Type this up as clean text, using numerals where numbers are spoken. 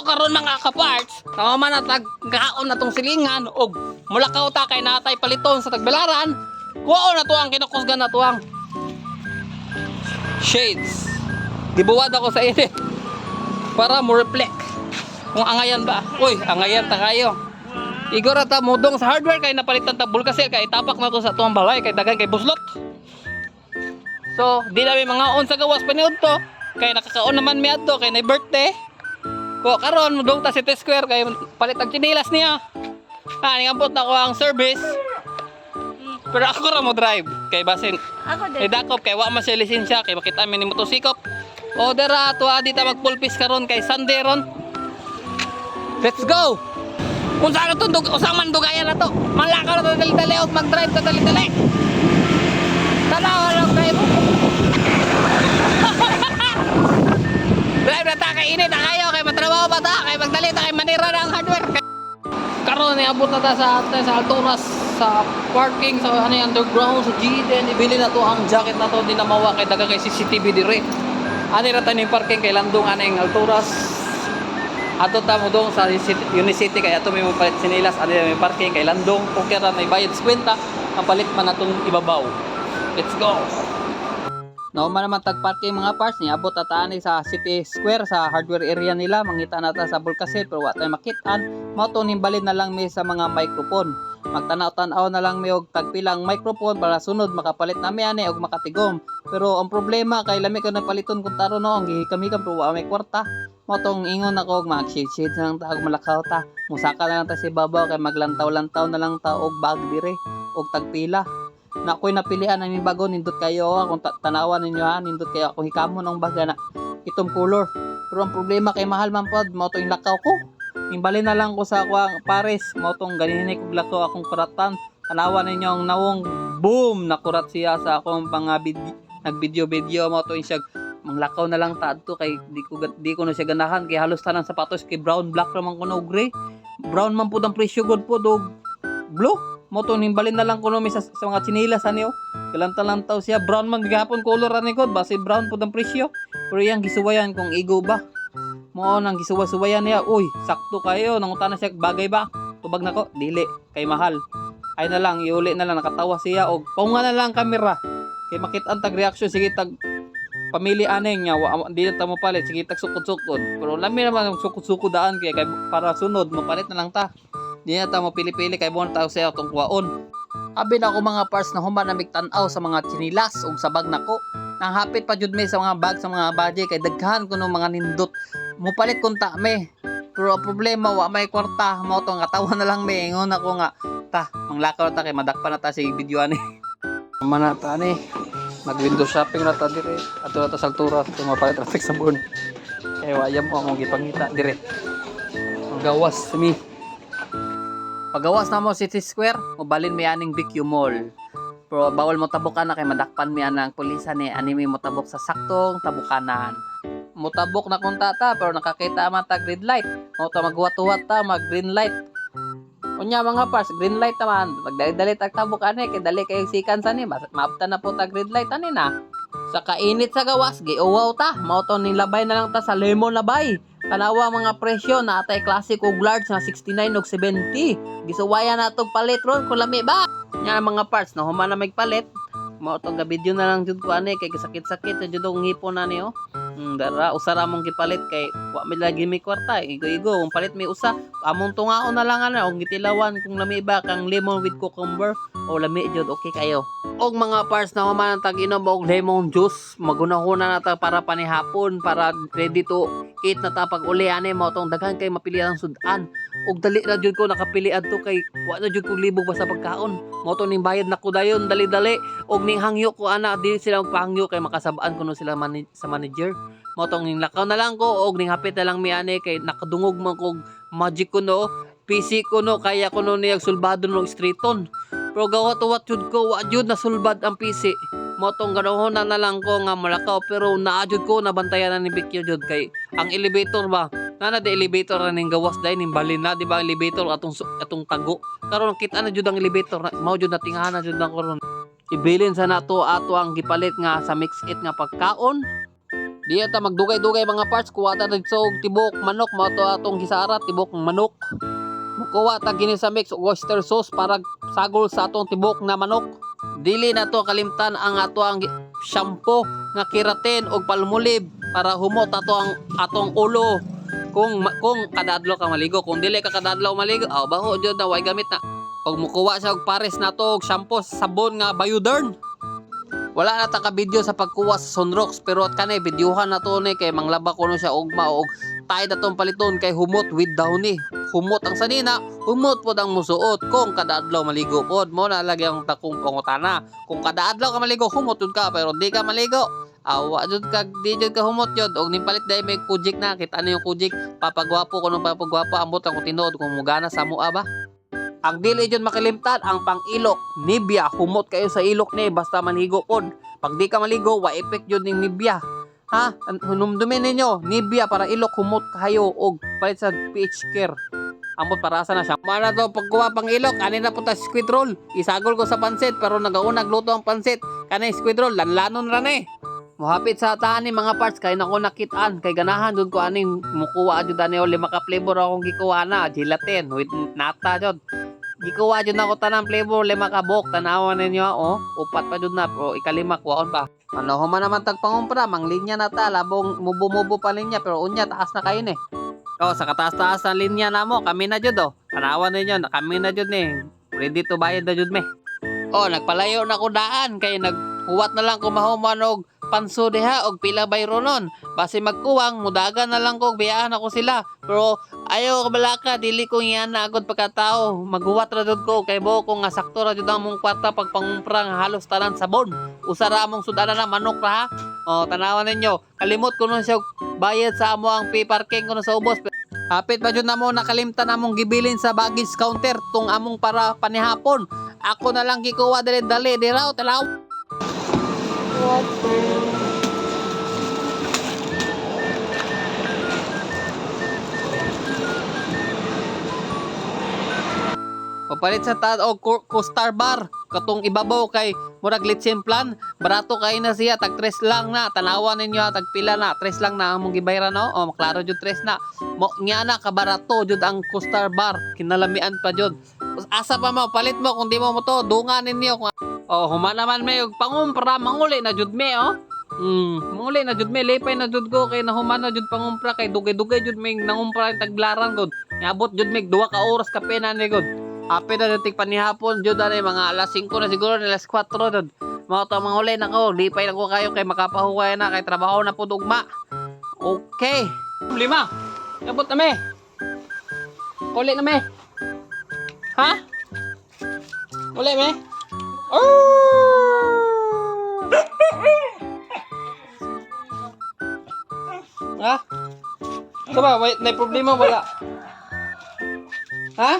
So karon mga kaparts, man natag kaon na tong silingan og mulakaw ta kay natay paliton sa Tagbilaran. Kuwaon na to ang kinukusgan na to ang shades. Gibuwad ako sa init para mo reflect kung angayan ba. Uy, angayan ta kayo. Igor ta mudong sa hardware kay napalitan ta bulkasil kay tapak na to sa tuang balay kay dagan kay buslot. So, di na may mga on sa gawas paniud to kay nakakaon naman mi adto kay nay birthday. Ko karon mudong ta City Square kay palit ang chinilas niya. Ni ambot na ko ang service. Pero ako ra mo drive kay basin. Ako din. Kay dakop kay wa man siya lisensya kay makita mi ni motosikop. O dera to adi ta magpulpis karon kay Sunday ron. Let's go. Kung saan ito, usang man dugayan na to. Malakaw na to dali-dali o mag-drive to dali-dali. Tanaw lang tayo mo. Drive na ta, kay init na kayo, kay matrabaho pa ta, kay magdali ta, kay manira na ang hardware. Karoon, niabot na ta sa Alturas, sa parking, sa underground, sa G10. Ibili na to ang jacket na to, di na mawa kay daga kay CCTV dire. Ani na tayo parking kay Landong, aneng Alturas. Ato ta mo dong sa Unicity kay ato may palit sinilas ano may parking kay Landong pukera may bayad 50 ang palit man natong ibabaw. Let's go. No man naman tag parking mga parts ni abot ataani sa City Square sa hardware area nila mangita nata sa Bulkasil pero wa tay makitaan mao to nimbalin na lang mi sa mga microphone. Magtanaw-tanaw na lang mi og tagpilang microphone para sunod makapalit na mi ani og makatigom. Pero ang problema kay lami ko nagpaliton kung taro no ang gihikam-hikam pero wa may kwarta. Motong ingon ako mag-shade lang ta og malakaw ta. Musaka na lang ta si babaw kay maglantaw-lantaw na lang ta og bag dire og tagpila. Na ako'y napilian ang bago nindot kayo kung tanawan ninyo ha nindot kayo ako hikamon ang baga na itong color. Pero ang problema kay mahal man pod mo to yung lakaw ko. Imbalin na lang ko sa ako Paris mo tong ganini kog lakaw akong kuratan. Tanawan ninyo ang nawong boom na kurat siya sa akong mga nag-video mo to yung siya manglakaw na lang ta adto kay di ko na siya ganahan kay halos tanang sapatos kay brown black ra man kuno gray brown man pud ang presyo god po dog blue mo to nimbalin na lang kuno mi sa mga chinilas aniyo galantaw siya brown man gihapon color ani god base brown pud ang presyo pero yang gisuwayan kung igo ba mo nang gisuwa-suwayan niya uy sakto kayo nangutana siya bagay ba tubag nako dili kay mahal ay na lang iuli na lang nakatawa siya og paunga na lang kamera kay makit-an tag reaction sige tag pamili aneng nya di na ta mo palit sige tag sukod-sukod pero lami naman ang sukod-sukod daan kay para sunod mapalit na lang ta di na ta mo pili-pili kay bon ta sa atong kuwaon abi na ako mga parts na human na migtan-aw sa mga chinilas ug sa bag nako nang hapit pa jud mi sa mga bag sa mga budget kay daghan kuno mga nindot mo palit kun ta me pero problema wa may kwarta mo to nga tawa na lang me ingon ako nga ta manglakaw ta kay madakpan na ta sa video ani mana ta ni nag-window shopping na ta dire ato na ta sa Alturas kung mapalit traffic sa buon kaya wayam mo akong gipangita dire ang gawas mi pagawas na mo City Square mabalin mi aning BQ Mall pero bawal mo tabukan na kay madakpan mi anang pulisan ni anime mo tabok sa saktong tabukanan mutabok na kung tata pero nakakita man ta green light mo ta maghuwat-huwat ta mag green light unya mga pars green light naman pagdali tag tabok ani kay dali kay sikan sa ni maabtan na po ta green light ani na sa kainit sa gawas giuwaw ta mao to nilabay na lang ta sa lemon labay kanawa mga presyo na atay classic ug large na 69 ug 70 gisuwayan na tog palit ron kung lami ba nya mga parts na human na magpalit mao to ga video na lang jud ko ani kay sakit-sakit jud ang ngipon na niyo dara usara mong gipalit kay wa mi lagi mi kwarta igo-igo kung palit mi usa among tungaon na lang ana og gitilawan kung lami ba kang lemon with cucumber o lami jud okay kayo og mga parts na human tag inom og lemon juice magunahuna na ta para panihapon para ready to eat na ta pag uli ani mao tong daghan kay mapilian sudan og dali ra jud ko nakapili adto kay wa na jud ko libog ba sa pagkaon mao to ning bayad nako dayon dali-dali og ning hangyo ko ana di sila magpahangyo kay makasabaan kuno sila sa manager mo tong ning lakaw na lang ko og ning hapit na lang mi ani kay nakadungog man ko magic kuno PC kuno kaya kuno niyag sulbado no streeton pero gawat-wat jud ko wa jud na sulbad ang PC mo tong ganohon na lang ko nga malakaw pero naa jud ko nabantayan na ni Bikyo jud kay ang elevator ba nana de elevator na ning gawas dai ning balin na di ba elevator atong tago karon kita na jud ang elevator mao jud natingahan na jud na karon ibilin sa nato ato ang gipalit nga sa mix it nga pagkaon Di ata magdugay-dugay mga parts, kuha ta dito og tibok manok, mao to atong gisara tibok manok. Mukuha ta gini sa mix og oyster sauce para sagol sa atong tibok na manok. Dili na to kalimtan ang ato ang shampoo nga keratin og palmolive para humot ato ang atong ulo. Kung kadadlaw ka maligo, kung dili ka kadadlaw maligo, baho jud na way gamit na. Og mukuha siya og pares na to og shampoo sabon nga Bioderm. Wala na ta ka video sa pagkuha sa Sunrocks pero at kanay videohan na to ni kay manglaba ko no siya ugma og tay na tong paliton kay humot with downy. Humot ang sanina, humot pod ang musuot kung kadadlaw maligo pod. Mo na lagi ang takong pangutana. Kung kadadlaw ka maligo, humot jud ka pero di ka maligo. Awa jud ka di jud ka humot jud og nipalit dai may kujik na kita ano yung kujik papagwapo ko nung papagwapo ambot ang tinuod kung mugana sa mua ba. Ang dili jud makalimtan ang pang-ilok, Nivea, humot kayo sa ilok ni basta manhigo pod. Pag di ka maligo, wa effect jud ning Nivea. Ha? Hunumdumin ninyo, Nivea para ilok humot kayo og palit sa pH care. Ambot para sa na siya. Mana to pagkuha pang ilok, ani na punta squid roll. Isagol ko sa pansit pero nagaunag luto ang pansit. Kanay squid roll, lanlanon ra ni. Muhapit sa taan ni mga parts kay nako nakitaan kay ganahan jud ko aning mukuha jud ani 5 ka flavor akong gikuha na, gelatin with nata jud. Gikuha jud nako tanang flavor 5 ka buok tanawan ninyo upat pa jud na pero ikalima kuhaon pa. Ano human naman tagpangumpra manglinya na ta labong mubo-mubo pa linya pero unya taas na kayo ni. Sa kataas-taas ang linya namo kami na jud tanawan ninyo kami na jud ni. Ready to bayad na jud me. Nagpalayo na ko daan kay naghuwat na lang ko mahuman og panso diha og pila bayro nun. Base magkuwang mudagan na lang ko biyahan ako sila. Pero ayaw kabalaka dili ko iyan na agad pagkatao. Maghuwat ra jud ko kay buo ko nga sakto ra jud ang mong kwarta pag pangumpra nga halos tanan sabon. Usa ra among sudanan na manok ra ha. Tanawan ninyo. Kalimot ko nun siya bayad sa amo ang parking ko sa ubos. Hapit pa jud namo nakalimtan among gibilin sa baggage counter tung among para panihapon. Ako na lang gikuha dali-dali diraw talaw. Papalit sa o Star Bar katong ibabaw kay murag litsin plan barato kay na siya tag 3 lang na tanawan ninyo tag pila na 3 lang na among gibayran maklaro jud 3 na mo nya na kabarato jud ang Star Bar kinalamian pa jud asa pa mo palit mo kung di mo to dungan ninyo kung human naman may pangumpra manguli na jud me manguli na jud me lipay na jud ko kay nahuman na jud pangumpra kay dugay-dugay jud may nangumpra taglaran gud niabot jud mig 2 ka oras ka pena ni gud. Happy na nating panihapon jud ani mga alas 5 na siguro alas 4 jud. Mao ta manguli na ko, lipay na ko kayo kay makapahuway na kay trabaho na pud ugma. Okay. 5. Abot na me. Uli na me. Ha? Uli me. Ha? Ano ba? May problema wala? Ha?